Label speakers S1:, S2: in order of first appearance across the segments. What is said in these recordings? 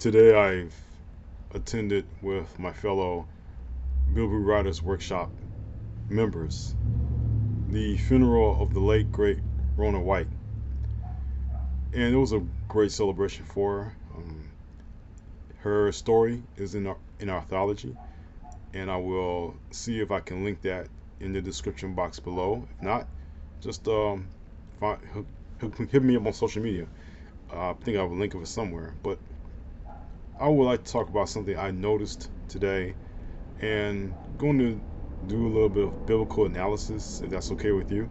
S1: Today I've attended with my fellow Bilby Writers Workshop members the funeral of the late great Rona White, and it was a great celebration for her. Her story is in our anthology, and I will see if I can link that in the description box below. If not, just find, hit me up on social media. I think I have a link of it somewhere, but I would like to talk about something I noticed today and going to do a little bit of biblical analysis, if that's okay with you.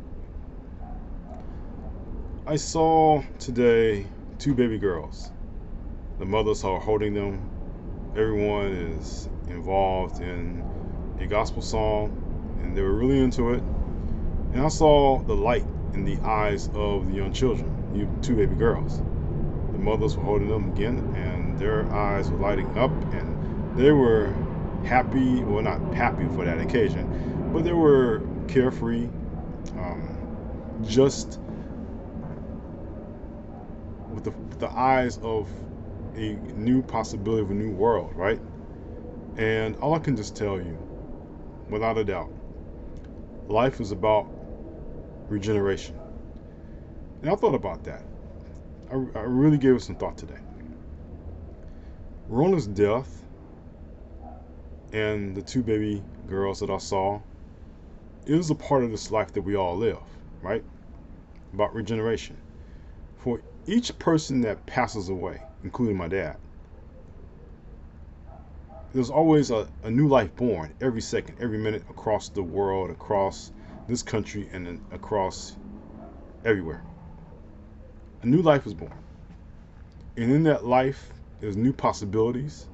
S1: I saw today two baby girls. The mothers are holding them. Everyone is involved in a gospel song, and they were really into it. And I saw the light in the eyes of the young children, you two baby girls. The mothers were holding them again, and their eyes were lighting up, and they were happy. Well, not happy for that occasion, but they were carefree, just with the eyes of a new possibility of a new world, right? And all I can just tell you, without a doubt, life is about regeneration. And I thought about that. I really gave it some thought today. Rona's death and the two baby girls that I saw is a part of this life that we all live, right? About regeneration. For each person that passes away, including my dad, there's always a new life born every second, every minute, across the world, across this country, and across everywhere. A new life is born. And in that life, there's new possibilities.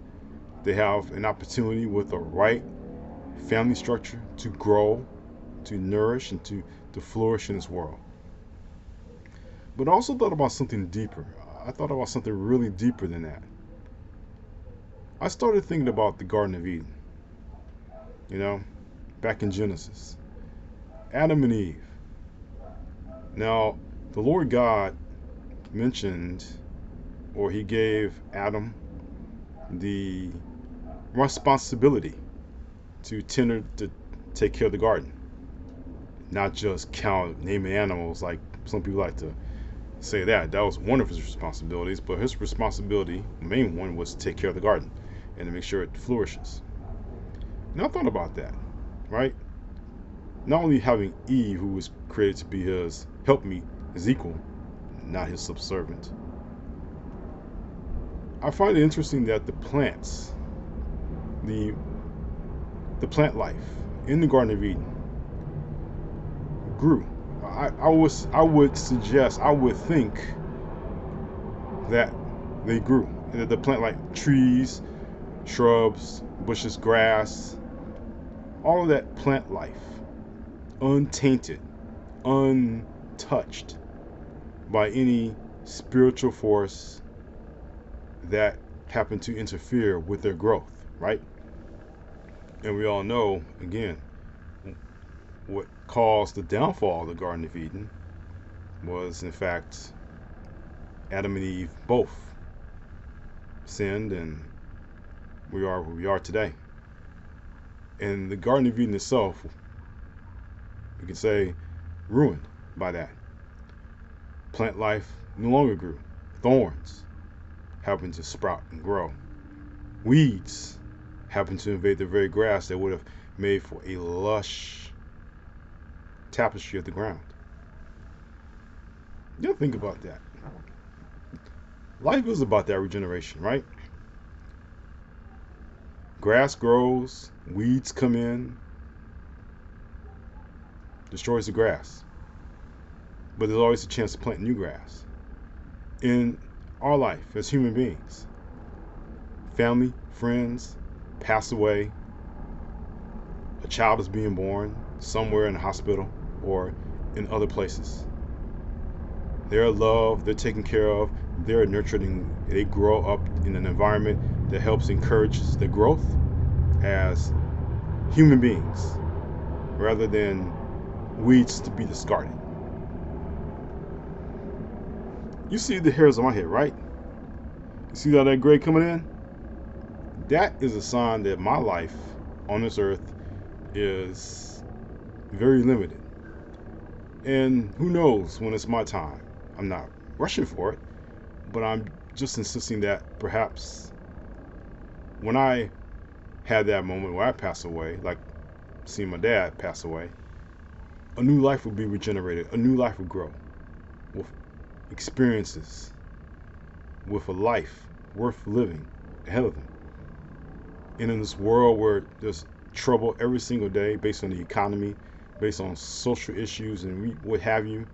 S1: They have an opportunity with the right family structure to grow, to nourish, and to flourish in this world. But I also thought about something deeper. I thought about something really deeper than that. I started thinking about the Garden of Eden. Back in Genesis. Adam and Eve. Now, the Lord God mentioned, or he gave Adam the responsibility to take care of the garden. Not just count, naming animals like some people like to say that. That was one of his responsibilities, but his responsibility, the main one, was to take care of the garden and to make sure it flourishes. And I thought about that, right? Not only having Eve, who was created to be his helpmeet, his equal, not his subservient. I find it interesting that the plants, the plant life in the Garden of Eden grew. I would think that they grew. The plant, like trees, shrubs, bushes, grass, all of that plant life, untainted, untouched by any spiritual force that happened to interfere with their growth, right? And we all know, again, what caused the downfall of the Garden of Eden was, in fact, Adam and Eve both sinned, and we are where we are today. And the Garden of Eden itself, you could say, ruined by that. Plant life no longer grew. Thorns happened to sprout and grow. Weeds happened to invade the very grass that would have made for a lush tapestry of the ground. You think about that. Life is about that regeneration, right? Grass grows, weeds come in, destroys the grass. But there's always a chance to plant new grass. In our life as human beings, family, friends pass away, a child is being born somewhere in a hospital or in other places. They're loved, they're taken care of, they're nurtured, and they grow up in an environment that helps encourage the growth as human beings rather than weeds to be discarded. You see the hairs on my head, right? You see all that gray coming in? that is a sign that my life on this earth is very limited. And who knows when it's my time? I'm not rushing for it, but I'm just insisting that perhaps when I had that moment where I pass away, like seeing my dad pass away, a new life will be regenerated. A new life will grow with experiences, with a life worth living ahead of them. And in this world where there's trouble every single day based on the economy, based on social issues and what have you,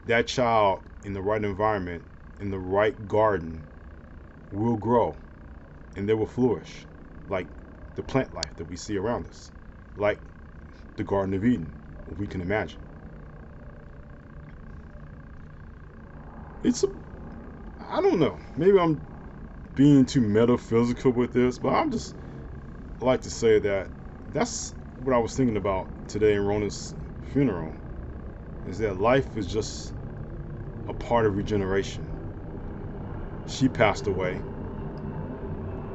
S1: that child in the right environment, in the right garden, will grow and they will flourish like the plant life that we see around us, like the Garden of Eden, if we can imagine. I don't know, maybe I'm being too metaphysical with this, but I'm just like to say that that's what I was thinking about today in Rona's funeral, is that life is just a part of regeneration. She passed away,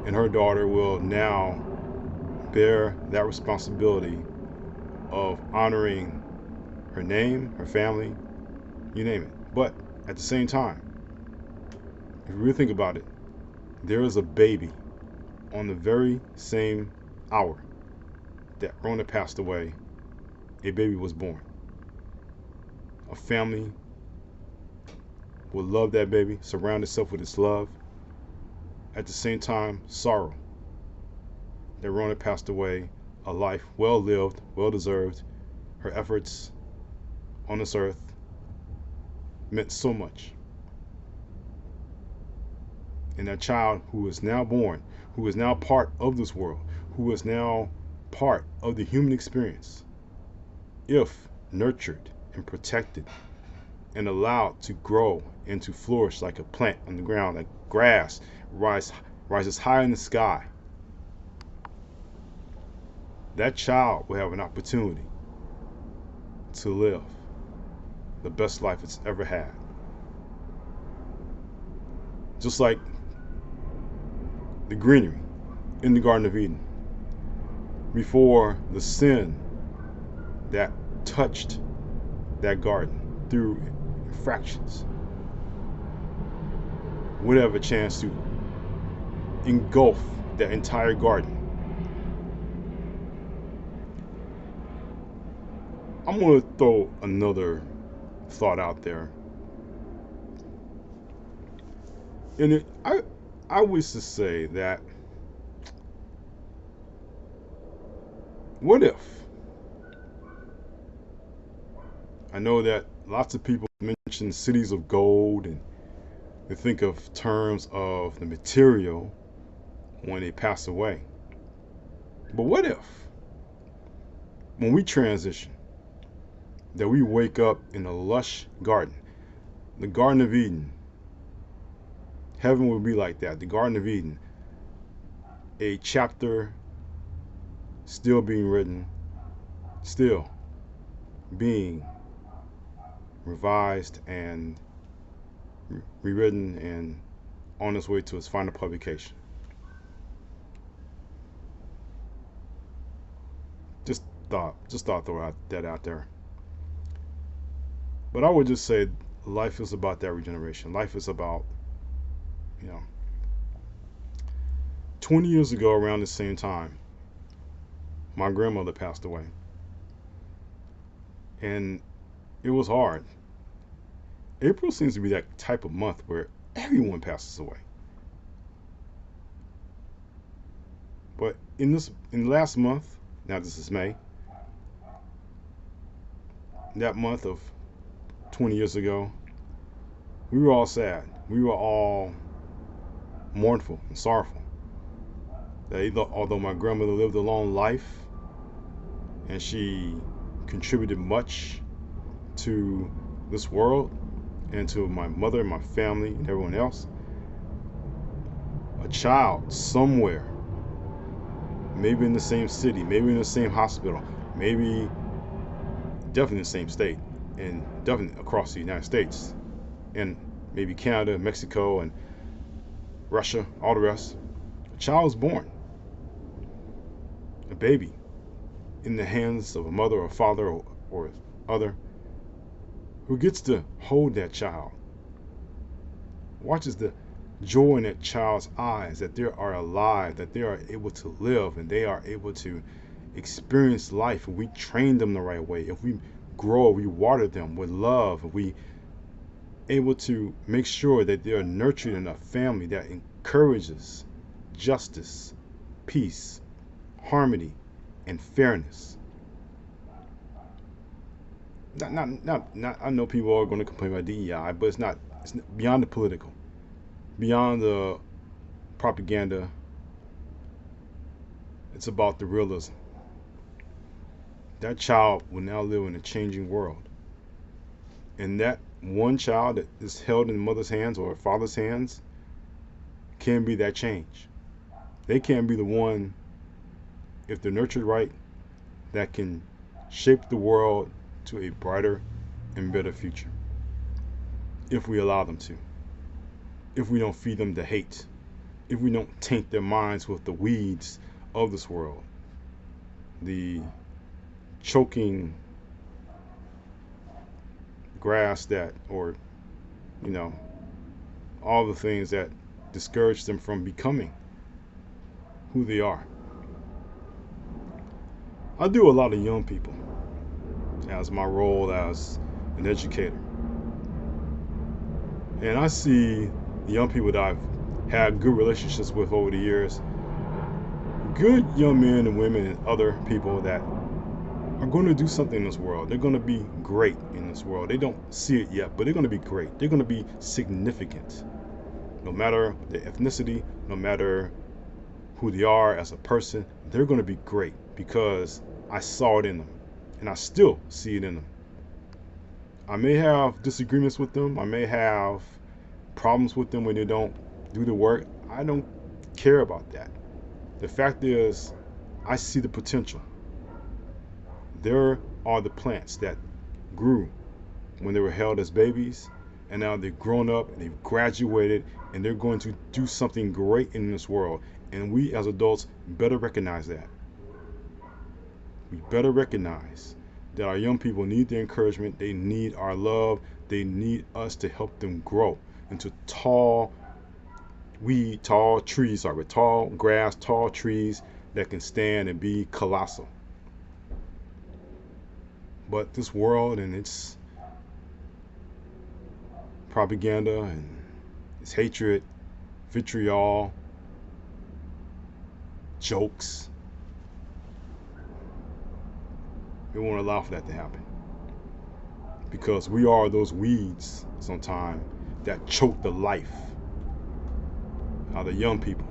S1: and her daughter will now bear that responsibility of honoring her name, her family, you name it. But at the same time, if you really think about it, there is a baby on the very same hour that Rona passed away. A baby was born. A family will love that baby, surround itself with its love. At the same time, sorrow that Rona passed away, a life well lived, well deserved. Her efforts on this earth meant so much. And that child who is now born, who is now part of this world, who is now part of the human experience, if nurtured and protected and allowed to grow and to flourish like a plant on the ground, like grass rises high in the sky, that child will have an opportunity to live the best life it's ever had. Just like the greenery in the Garden of Eden, before the sin that touched that garden through infractions would have a chance to engulf that entire garden. I'm going to throw another thought out there. And I wish to say that, what if? I know that lots of people mention cities of gold and they think of terms of the material when they pass away. But what if, when we transition, that we wake up in a lush garden, the Garden of Eden? Heaven will be like that, the Garden of Eden, a chapter still being written, still being revised and rewritten and on its way to its final publication. Just thought throw that out there. But I would just say life is about that regeneration. Life is about, 20 years ago around the same time, my grandmother passed away. And it was hard. April seems to be that type of month where everyone passes away. But in the last month, now this is May, that month of 20 years ago, we were all sad. We were all mournful and sorrowful. That although my grandmother lived a long life and she contributed much to this world and to my mother and my family and everyone else, a child somewhere, maybe in the same city, maybe in the same hospital, maybe definitely in the same state, and definitely across the United States, and maybe Canada, Mexico, and Russia, all the rest. A child was born. baby in the hands of a mother or father or other who gets to hold that child, watches the joy in that child's eyes that they are alive, that they are able to live, and they are able to experience life. If we train them the right way, if we grow, we water them with love, if we able to make sure that they are nurtured in a family that encourages justice, peace, harmony, and fairness. Not. I know people are going to complain about DEI, but it's not. It's beyond the political, beyond the propaganda. It's about the realism. That child will now live in a changing world, and that one child that is held in the mother's hands or father's hands can be that change. They can be the one, if they're nurtured right, that can shape the world to a brighter and better future. If we allow them to. If we don't feed them the hate. If we don't taint their minds with the weeds of this world. The choking grass that, or, all the things that discourage them from becoming who they are. I do a lot of young people as my role as an educator. And I see the young people that I've had good relationships with over the years, good young men and women and other people that are going to do something in this world. They're going to be great in this world. They don't see it yet, but they're going to be great. They're going to be significant. No matter their ethnicity, no matter who they are as a person, they're going to be great because I saw it in them. And I still see it in them. I may have disagreements with them. I may have problems with them when they don't do the work. I don't care about that. The fact is, I see the potential. There are the plants that grew when they were held as babies, and now they've grown up and they've graduated, and they're going to do something great in this world. And we as adults better recognize that. We better recognize that our young people need the encouragement, they need our love, they need us to help them grow into tall grass, tall trees that can stand and be colossal. But this world and its propaganda and its hatred, vitriol, jokes, we won't allow for that to happen. Because we are those weeds sometimes that choke the life out of the young people,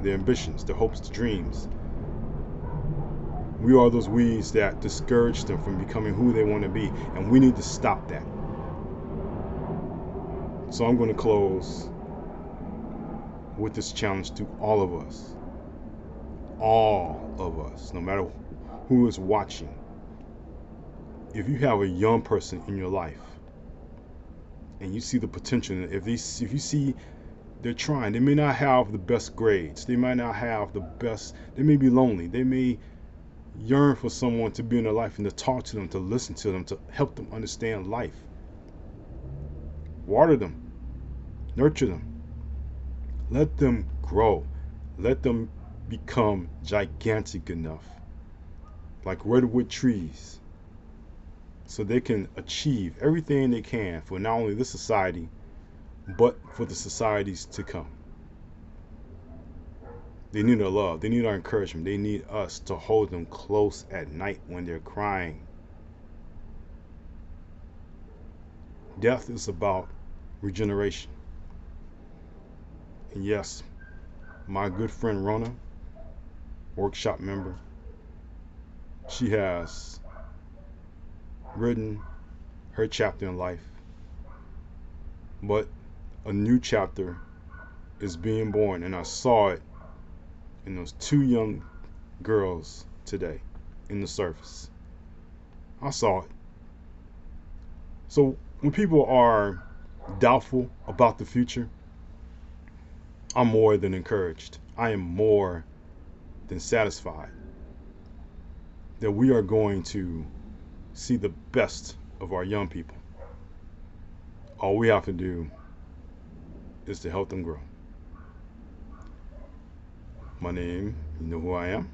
S1: their ambitions, their hopes, their dreams. We are those weeds that discourage them from becoming who they want to be, and we need to stop that. So I'm going to close with this challenge to all of us. All of us, no matter who is watching. If you have a young person in your life and you see the potential, if you see they're trying, they may not have the best grades, they might not have the best, they may be lonely, they may yearn for someone to be in their life and to talk to them, to listen to them, to help them understand life. Water them, nurture them, let them grow, let them become gigantic enough, like redwood trees, so they can achieve everything they can for not only this society, but for the societies to come. They need our love. They need our encouragement. They need us to hold them close at night when they're crying. Death is about regeneration. And yes, my good friend Rona, workshop member, she has written her chapter in life, but a new chapter is being born, and I saw it in those two young girls today in the service. I saw it. So when people are doubtful about the future, I'm more than encouraged. I am more than satisfied that we are going to see the best of our young people. All we have to do is to help them grow. My name, you know who I am.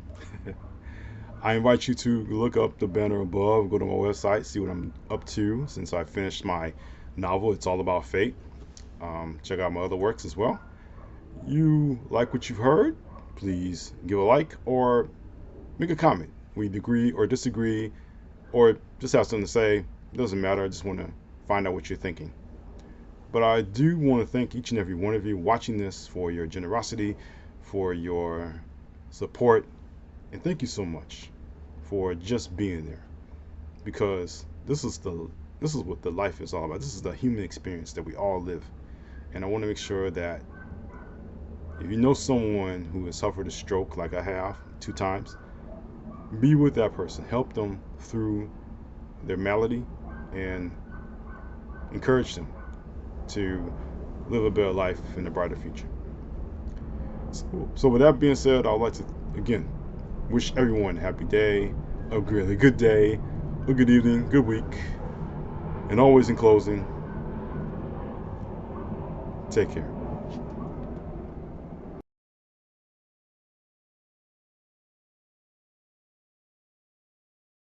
S1: I invite you to look up the banner above, go to my website, see what I'm up to since I finished my novel, It's All About Fate. Check out my other works as well. You like what you've heard, please give a like or make a comment. We agree or disagree or just have something to say. It doesn't matter. I just want to find out what you're thinking. But I do want to thank each and every one of you watching this for your generosity, for your support, and thank you so much for just being there. Because this is what the life is all about. This is the human experience that we all live. And I want to make sure that if you know someone who has suffered a stroke like I have 2 times, be with that person. Help them through their malady and encourage them to live a better life in a brighter future. So with that being said, I'd like to, again, wish everyone a happy day, a really good day, a good evening, good week. And always in closing, take care.